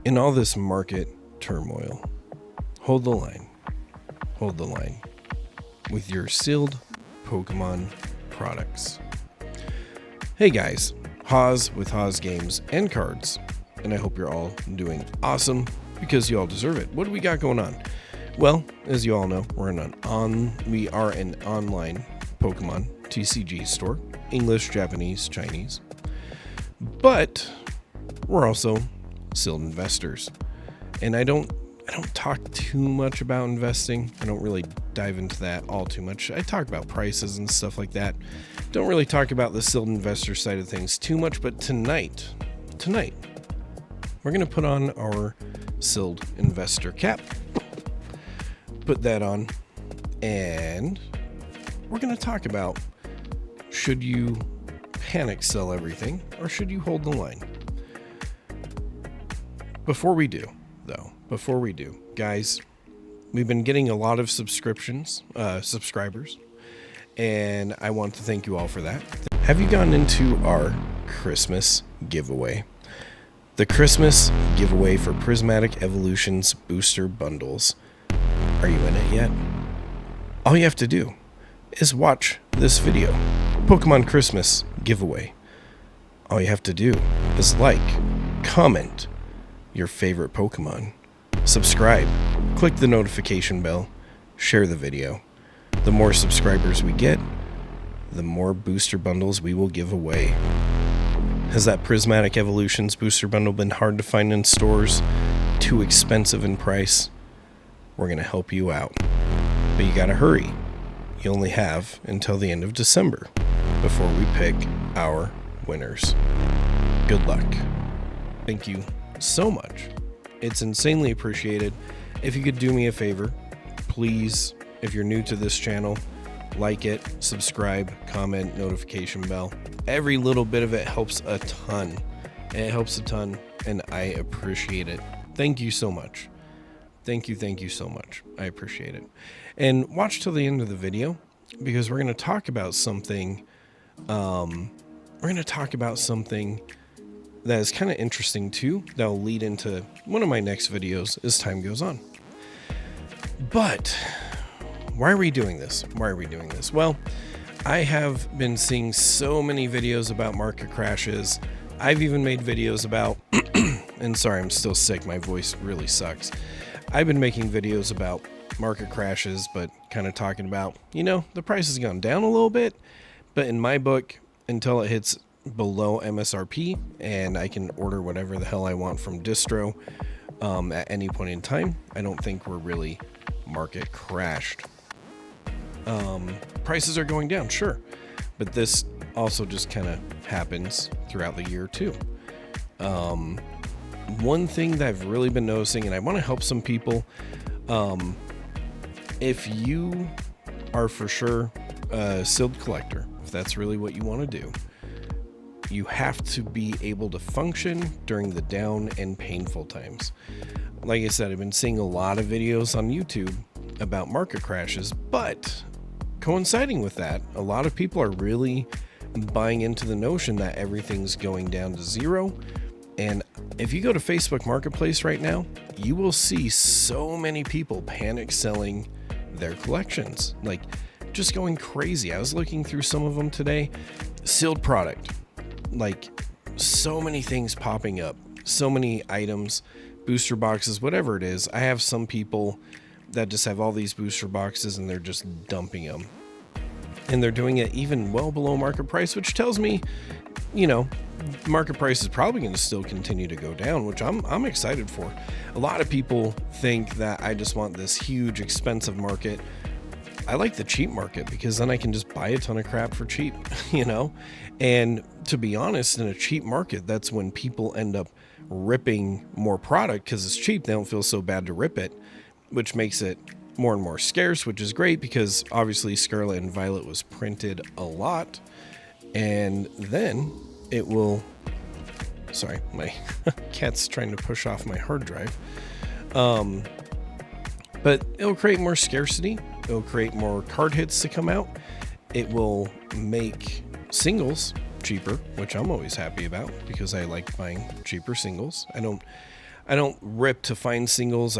In all this market turmoil, hold the line with your sealed Pokemon products. Hey guys, Haas with Haas Games and Cards, and I hope you're all doing awesome because you all deserve it. What do we got going on? Well, as you all know, we are an online Pokemon TCG store, English, Japanese, Chinese, but we're also sealed investors. And I don't talk too much about investing. I don't really dive into that all too much. I talk about prices and stuff like that. Don't really talk about the sealed investor side of things too much, but tonight, we're going to put on our sealed investor cap. Put that on, and we're going to talk about, should you panic sell everything or should you hold the line? Before we do, guys, we've been getting a lot of subscribers, and I want to thank you all for that. Have you gone into our Christmas giveaway? The Christmas giveaway for Prismatic Evolutions booster bundles. Are you in it yet? All you have to do is watch this video, Pokemon Christmas giveaway. All you have to do is like, comment your favorite Pokemon, subscribe, click the notification bell, share the video. The more subscribers we get, the more booster bundles we will give away. Has that Prismatic Evolutions booster bundle been hard to find in stores? Too expensive in price? We're going to help you out. But you got to hurry. You only have until the end of December before we pick our winners. Good luck. Thank you so much. It's insanely appreciated. If you could do me a favor, please, if you're new to this channel, like it, subscribe, comment, notification bell. Every little bit of it helps a ton. It helps a ton, and I appreciate it. Thank you so much. Thank you so much. I appreciate it. And watch till the end of the video, because we're going to talk about something. That is kind of interesting too. That'll lead into one of my next videos as time goes on. But why are we doing this? Well, I have been seeing so many videos about market crashes. I've even made videos about, and sorry, I'm still sick. My voice really sucks. I've been making videos about market crashes, but kind of talking about, the price has gone down a little bit, but in my book, until it hits below MSRP and I can order whatever the hell I want from distro at any point in time, I don't think we're really market crashed. Prices are going down, sure, but this also just kind of happens throughout the year too. One thing that I've really been noticing, and I want to help some people, if you are for sure a sealed collector, if that's really what you want to do, you have to be able to function during the down and painful times. Like I said, I've been seeing a lot of videos on YouTube about market crashes, but coinciding with that, a lot of people are really buying into the notion that everything's going down to zero. And if you go to Facebook Marketplace right now, you will see so many people panic selling their collections, like just going crazy. I was looking through some of them today. Sealed product, like so many things popping up, so many items, booster boxes, whatever it is. I have some people that just have all these booster boxes and they're just dumping them. And they're doing it even well below market price, which tells me, market price is probably going to still continue to go down, which I'm excited for. A lot of people think that I just want this huge expensive market. I like the cheap market because then I can just buy a ton of crap for cheap, and to be honest, in a cheap market, that's when people end up ripping more product because it's cheap. They don't feel so bad to rip it, which makes it more and more scarce, which is great because obviously Scarlet and Violet was printed a lot, and then it will, sorry, my cat's trying to push off my hard drive. But it'll create more scarcity. It'll create more card hits to come out. It will make singles cheaper, which I'm always happy about because I like buying cheaper singles. I don't rip to find singles.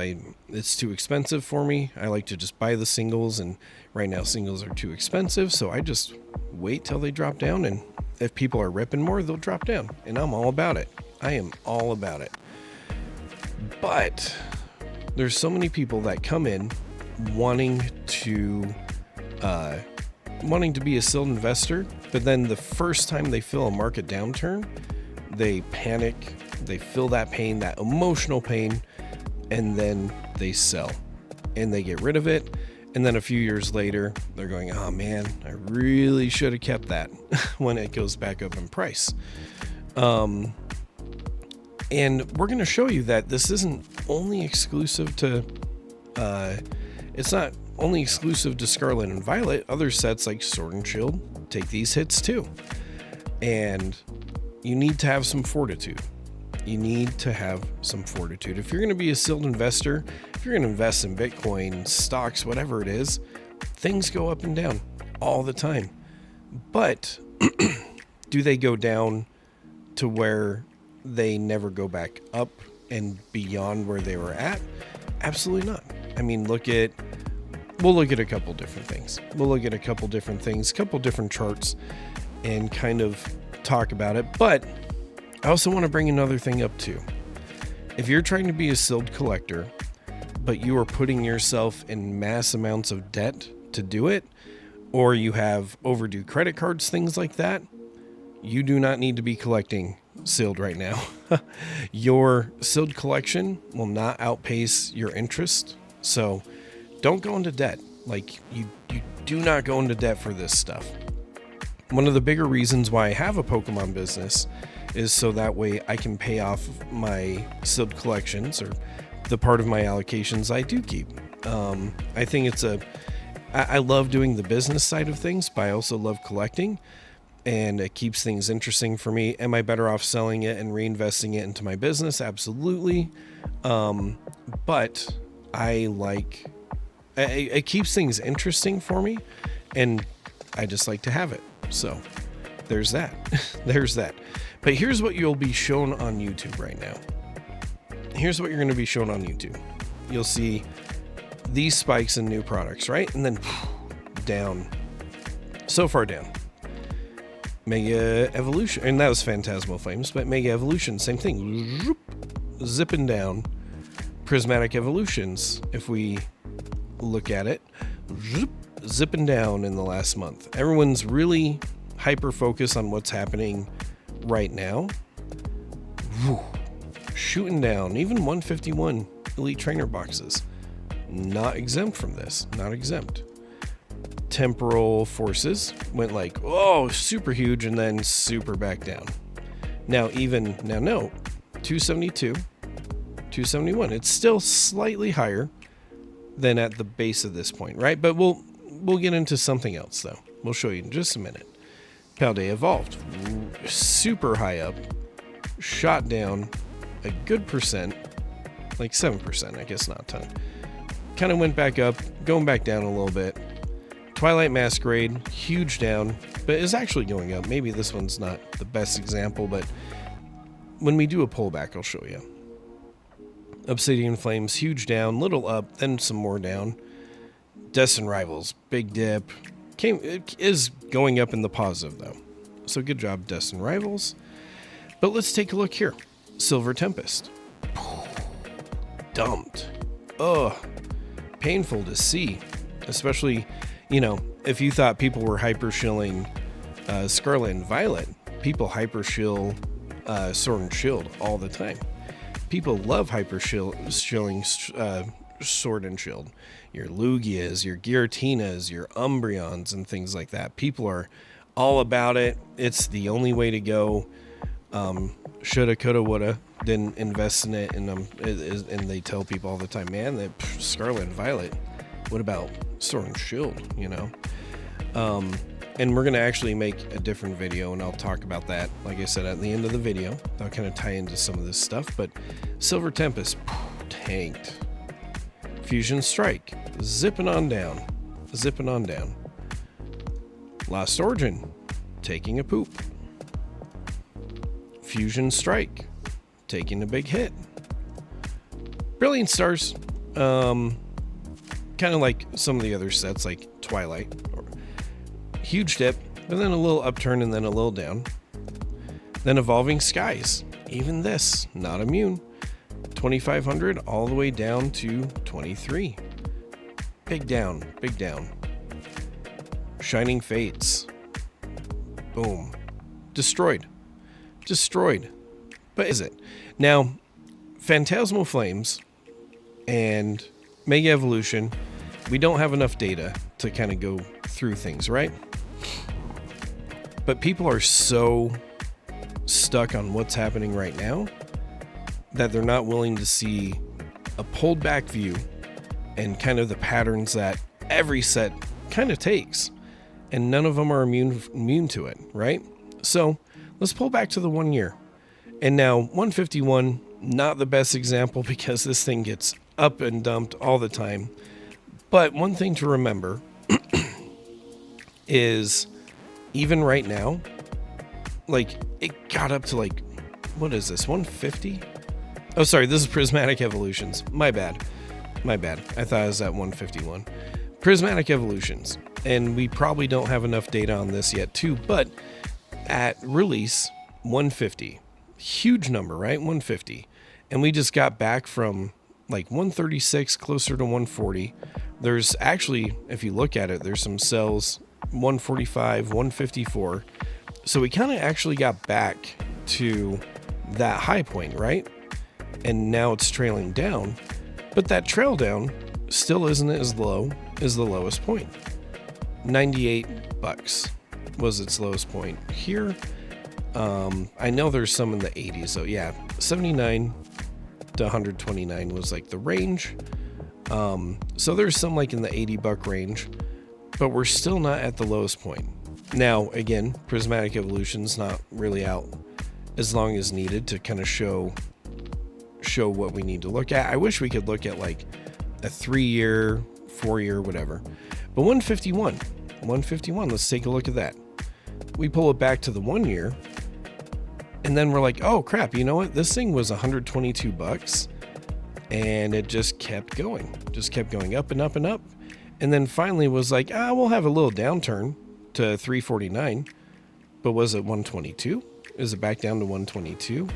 It's too expensive for me. I like to just buy the singles, and right now singles are too expensive, so I just wait till they drop down, and if people are ripping more, they'll drop down, and I'm all about it. I am all about it. But there's so many people that come in wanting to be a SILD investor, but then the first time they feel a market downturn, they panic, they feel that pain, that emotional pain, and then they sell and they get rid of it. And then a few years later, they're going, oh man, I really should have kept that when it goes back up in price. And we're going to show you that this isn't only exclusive to, it's not only exclusive to Scarlet and Violet. Other sets like Sword and Shield take these hits too. And you need to have some fortitude. You need to have some fortitude. If you're going to be a SILD investor, if you're going to invest in Bitcoin, stocks, whatever it is, things go up and down all the time. But do they go down to where they never go back up and beyond where they were at? Absolutely not. I mean, we'll look at a couple different things. Couple different charts, and kind of talk about it. But I also want to bring another thing up too. If you're trying to be a SILD collector, but you are putting yourself in mass amounts of debt to do it, or you have overdue credit cards, things like that, you do not need to be collecting SILD right now. Your SILD collection will not outpace your interest. So don't go into debt. Like you do not go into debt for this stuff. One of the bigger reasons why I have a Pokemon business is so that way I can pay off my SILD collections, or the part of my allocations I do keep. I think I love doing the business side of things, but I also love collecting, and it keeps things interesting for me. Am I better off selling it and reinvesting it into my business? Absolutely. But it keeps things interesting for me, and I just like to have it. So there's that. There's that. But here's what you'll be shown on YouTube right now. Here's what you're going to be shown on YouTube. You'll see these spikes in new products, right? And then down. So far down. Mega Evolution. And that was Phantasmal Flames, but Mega Evolution, same thing. Zipping down. Prismatic Evolutions, if we look at it, zipping down in the last month. Everyone's really hyper focused on what's happening right now. Shooting down. Even 151 Elite Trainer boxes. Not exempt from this. Not exempt. Temporal Forces went like, oh, super huge, and then super back down. Now no, 272, 271. It's still slightly higher than at the base of this point, right? But we'll get into something else though. We'll show you in just a minute. Paldea Evolved, super high up, shot down a good percent, like 7%, I guess, not a ton. Kind of went back up, going back down a little bit. Twilight Masquerade, huge down, but is actually going up. Maybe this one's not the best example, but when we do a pullback, I'll show you. Obsidian Flames, huge down, little up, then some more down. Destin Rivals, big dip. It is going up in the positive though. So good job, Destin Rivals. But let's take a look here. Silver Tempest. Dumped. Ugh. Painful to see. Especially, if you thought people were hyper-shilling Scarlet and Violet, people hyper-shill Sword and Shield all the time. People love hyper-shilling Sword and Shield. Your Lugias, your Giratinas, your Umbreons, and things like that. People are all about it. It's the only way to go. Shoulda, coulda, woulda. Didn't invest in it, and they tell people all the time, man, that Scarlet and Violet. What about Sword and Shield? And we're gonna actually make a different video, and I'll talk about that. Like I said, at the end of the video, I'll kind of tie into some of this stuff. But Silver Tempest, tanked. Fusion Strike, zipping on down. Lost Origin, taking a poop. Fusion Strike, taking a big hit. Brilliant Stars, kind of like some of the other sets like Twilight. Huge dip, but then a little upturn and then a little down. Then Evolving Skies, even this, not immune. 2,500 all the way down to 23. Big down, big down. Shining Fates. Boom. Destroyed. But is it? Now, Phantasmal Flames and Mega Evolution, we don't have enough data to kind of go through things, right? But people are so stuck on what's happening right now that they're not willing to see a pulled back view and kind of the patterns that every set kind of takes, and none of them are immune to it, right? So let's pull back to the 1 year. And now 151, not the best example because this thing gets up and dumped all the time. But one thing to remember is even right now, like it got up to like, what is this, 150? Oh, sorry, this is Prismatic Evolutions. My bad. I thought it was at 151. Prismatic Evolutions. And we probably don't have enough data on this yet too, but at release, 150. Huge number, right? 150. And we just got back from like 136 closer to 140. There's actually, if you look at it, there's some cells 145, 154. So we kind of actually got back to that high point, right? And now it's trailing down, but that trail down still isn't as low as the lowest point. $98 was its lowest point here. I know there's some in the 80s, so yeah, 79 to 129 was like the range. So there's some like in the $80 range, but we're still not at the lowest point. Now, again, Prismatic Evolution's not really out as long as needed to kind of show what we need to look at. I wish we could look at like a 3-year, 4-year, whatever. But 151, let's take a look at that. We pull it back to the 1 year, and then we're like, oh crap, you know what? This thing was $122, and it just kept going up and up and up. And then finally was like, we'll have a little downturn to 349. But was it 122? Is it back down to 122?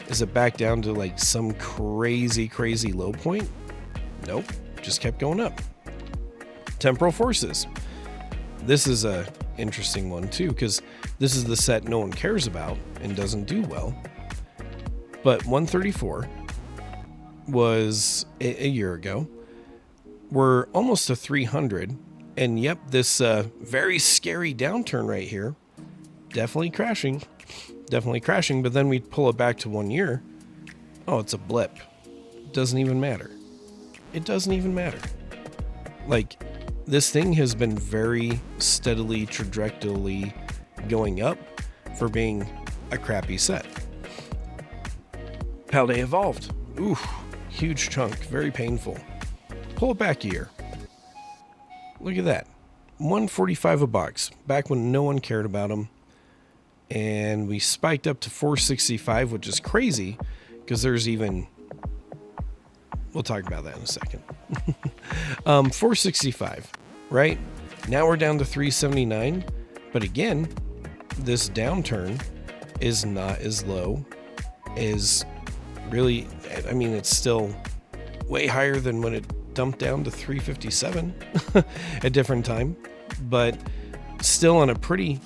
Is it back down to like some crazy low point? Nope, just kept going up. Temporal Forces. This is a interesting one too, because this is the set no one cares about and doesn't do well. But 134 was a year ago. We're almost to 300, and yep, this very scary downturn right here, definitely crashing. But then we pull it back to 1 year. Oh, it's a blip. Doesn't even matter. It doesn't even matter. Like, this thing has been very steadily, trajectorily going up for being a crappy set. Paldea Evolved. Ooh, huge chunk, very painful. Pull it back a year. Look at that. $145 a box, back when no one cared about them. And we spiked up to $465, which is crazy because there's even, we'll talk about that in a second. $465, right? Now we're down to $379. But again, this downturn is not as low as really, I mean, it's still way higher than when it dumped down to $357 a different time, but still on a pretty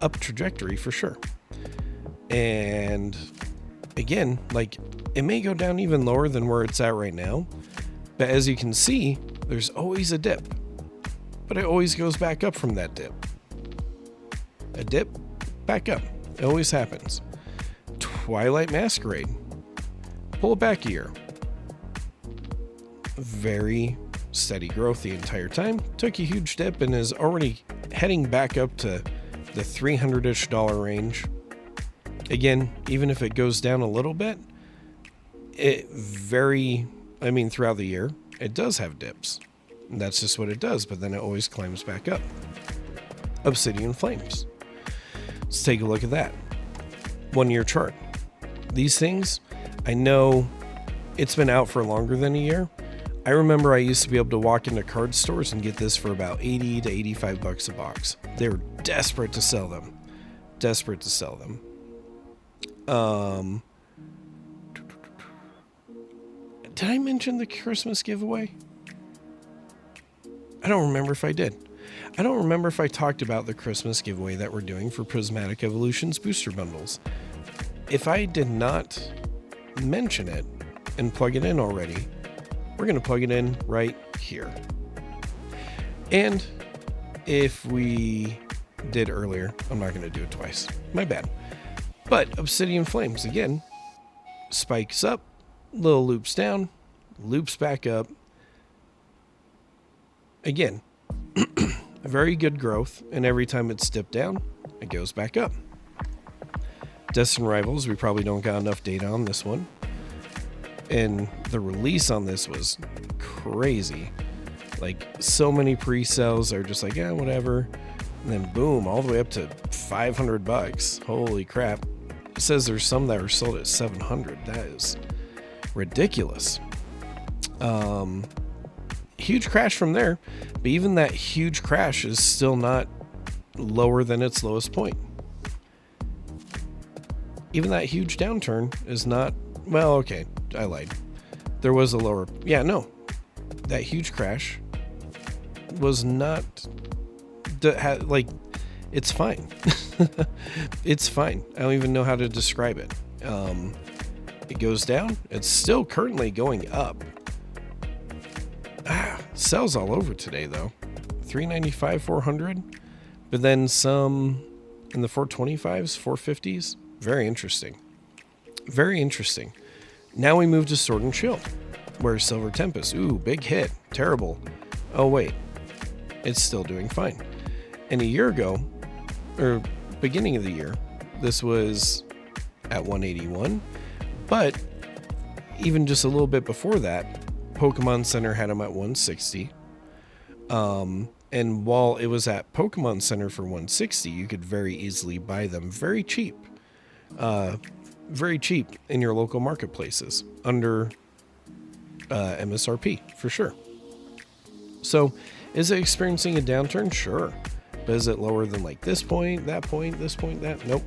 up trajectory for sure. And again, like, it may go down even lower than where it's at right now, but as you can see, there's always a dip, but it always goes back up from that dip. A dip, back up. It always happens. Twilight Masquerade. Pull it back a year. Very steady growth the entire time. Took a huge dip and is already heading back up to the $300-ish range. Again, even if it goes down a little bit, throughout the year, it does have dips. And that's just what it does, but then it always climbs back up. Obsidian Flames. Let's take a look at that. 1 year chart. These things, I know it's been out for longer than a year. I remember I used to be able to walk into card stores and get this for about 80 to 85 bucks a box. They were desperate to sell them. Desperate to sell them. Did I mention the Christmas giveaway? I don't remember if I did. I don't remember if I talked about the Christmas giveaway that we're doing for Prismatic Evolutions booster bundles. If I did not mention it and plug it in already, we're going to plug it in right here. And if we did earlier, I'm not going to do it twice. My bad. But Obsidian Flames, again, spikes up, little loops down, loops back up. Again, very good growth, and every time it's dipped down, it goes back up. Destined Rivals, we probably don't got enough data on this one. And the release on this was crazy. Like, so many pre-sales are just like, yeah, whatever. And then boom, all the way up to 500 bucks. Holy crap. It says there's some that are sold at 700. That is ridiculous. Huge crash from there, but even that huge crash is still not lower than its lowest point. Even that huge downturn is not, well, okay, I lied. There was a lower, yeah, no. That huge crash was not, like, it's fine. It's fine. I don't even know how to describe it. It goes down. It's still currently going up. Sells all over today, though. 395, 400. But then some in the 425s, 450s. Very interesting. Very interesting. Now we move to Sword and Shield. Where's Silver Tempest? Ooh, big hit. Terrible. Oh, wait. It's still doing fine. And a year ago, or beginning of the year, this was at 181. But even just a little bit before that, Pokemon Center had them at 160. And while it was at Pokemon Center for 160, you could very easily buy them very cheap. Very cheap in your local marketplaces under MSRP for sure. So is it experiencing a downturn? Sure. But is it lower than like this point, that point, this point, that? Nope.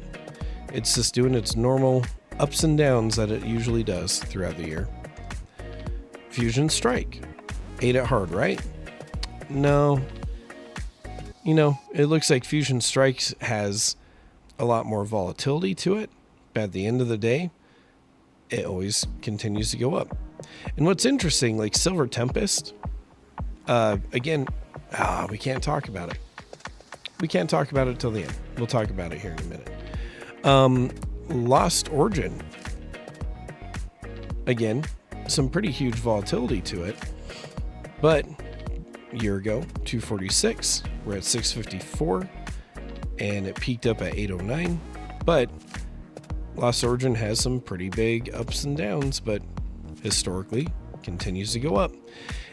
It's just doing its normal ups and downs that it usually does throughout the year. Fusion Strike. Ate it hard, right? No. You know, it looks like Fusion Strikes has a lot more volatility to it, but at the end of the day, it always continues to go up. And what's interesting, like Silver Tempest, again, we can't talk about it. We can't talk about it till the end. We'll talk about it here in a minute. Lost Origin. Again, some pretty huge volatility to it, but a year ago, 246, we're at 654, and it peaked up at 809, but Lost Origin has some pretty big ups and downs, but historically continues to go up.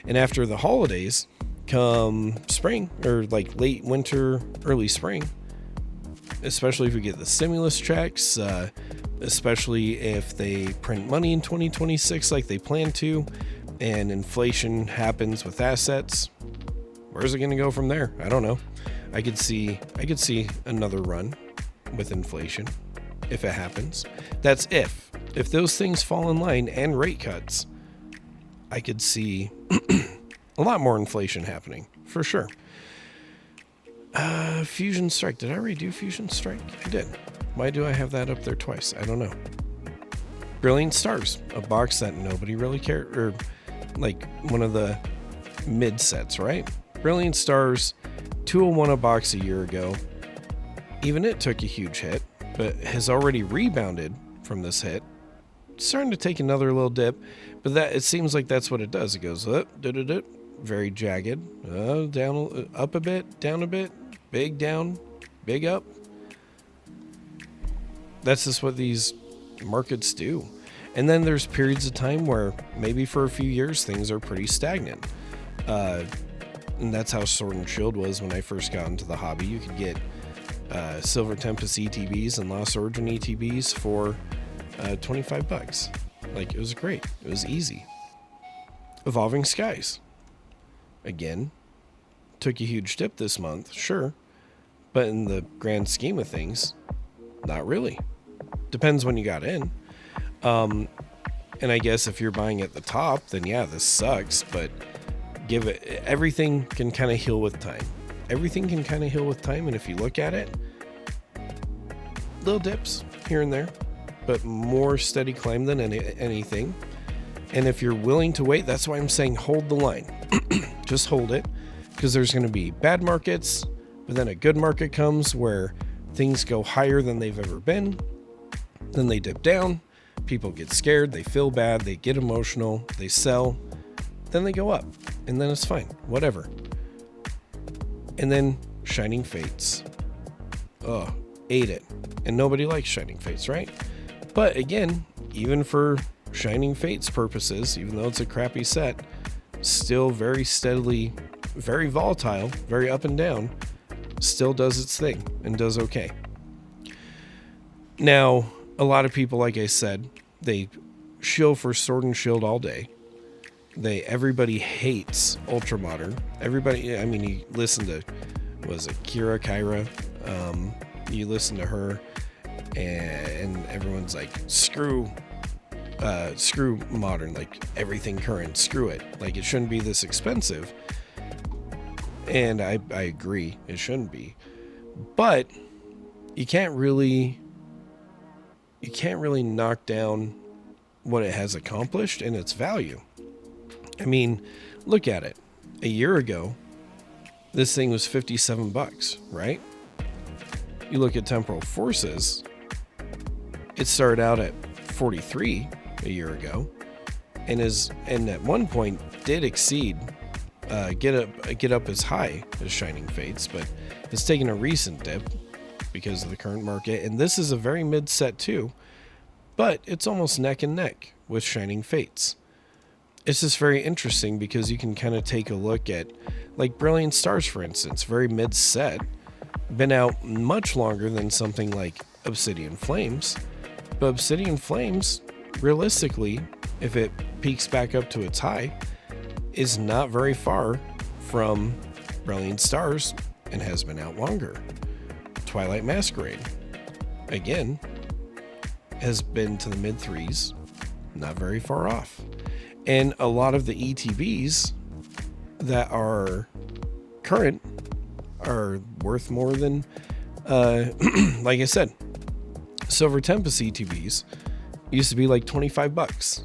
And after the holidays, come spring, or like late winter, early spring, especially if we get the stimulus checks, especially if they print money in 2026 like they plan to, and inflation happens with assets, where's it going to go from there? I don't know. I could see another run with inflation if it happens. That's if those things fall in line and rate cuts, I could see a lot more inflation happening for sure. Fusion Strike. Did I already do Fusion Strike? I did. Why do I have that up there twice? I don't know. Brilliant Stars, a box that nobody really cared, or like one of the mid sets, right? Brilliant Stars, 201 a box a year ago. Even it took a huge hit, but has already rebounded from this hit. It's starting to take another little dip, but that it seems like that's what it does. It goes up, very jagged, down, up a bit, down a bit, big down, big up. That's just what these markets do. And then there's periods of time where maybe for a few years things are pretty stagnant. And that's how Sword and Shield was when I first got into the hobby. You could get Silver Tempest ETBs and Lost Origin ETBs for 25 bucks. Like, it was great. It was easy. Evolving Skies. Again, took a huge dip this month, sure. But in the grand scheme of things, not really. Depends when you got in. And I guess if you're buying at the top, then yeah, this sucks. But everything can kind of heal with time. Everything can kind of heal with time. And if you look at it, little dips here and there, but more steady climb than anything. And if you're willing to wait, that's why I'm saying hold the line. Just hold it, because there's going to be bad markets, but then a good market comes where things go higher than they've ever been. Then they dip down. People get scared. They feel bad. They get emotional. They sell. Then they go up. And then it's fine. Whatever. And then Shining Fates. Oh, ate it. And nobody likes Shining Fates, right? But again, even for Shining Fates purposes, even though it's a crappy set, still very steadily, very volatile, very up and down, still does its thing and does okay. Now, a lot of people, like I said, they shill for Sword and Shield all day. Everybody hates Ultramodern. Everybody, I mean, you listen to, was it Kyra? You listen to her, and everyone's like, screw modern, like everything current, screw it. Like, it shouldn't be this expensive. And I agree, it shouldn't be. But you can't really knock down what it has accomplished and its value. I mean, look at it. A year ago, this thing was $57, right? You look at Temporal Forces, it started out at 43 a year ago, and at one point did exceed get up as high as Shining Fates, but it's taken a recent dip because of the current market. And this is a very mid set too, but it's almost neck and neck with Shining Fates. It's just very interesting because you can kind of take a look at, like, Brilliant Stars, for instance, very mid set, been out much longer than something like Obsidian Flames. But Obsidian Flames, realistically, if it peaks back up to its high, is not very far from Brilliant Stars and has been out longer. Twilight Masquerade, again, has been to the mid threes, not very far off. And a lot of the ETBs that are current are worth more than, like I said, Silver Tempest ETBs used to be like $25.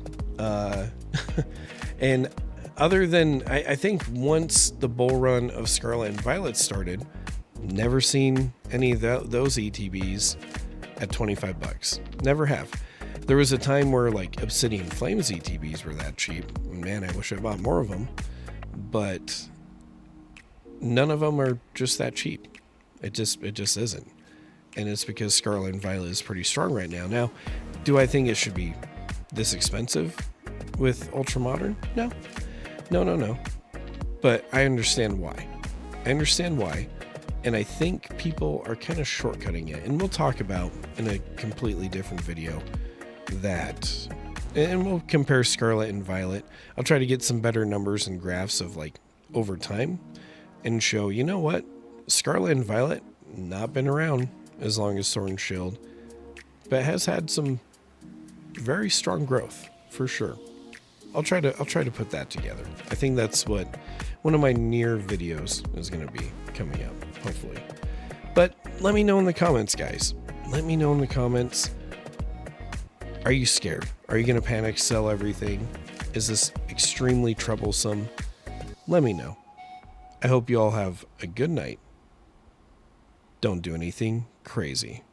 And other than, I think once the bull run of Scarlet and Violet started, never seen any of those ETBs at $25. Never have. There was a time where, like, Obsidian Flames ETBs were that cheap. Man, I wish I bought more of them. But none of them are just that cheap. It just isn't. And it's because Scarlet and Violet is pretty strong right now. Now, do I think it should be this expensive with Ultramodern? No. But I understand why. And I think people are kind of shortcutting it. And we'll talk about in a completely different video that, and we'll compare Scarlet and Violet. I'll try to get some better numbers and graphs of, like, over time and show, you know what, Scarlet and Violet not been around as long as Sword and Shield, but has had some very strong growth for sure. I'll try to put that together. I think that's what one of my near videos is going to be coming up, hopefully. But let me know in the comments, guys. Let me know in the comments. Are you scared? Are you going to panic sell everything? Is this extremely troublesome? Let me know. I hope you all have a good night. Don't do anything crazy.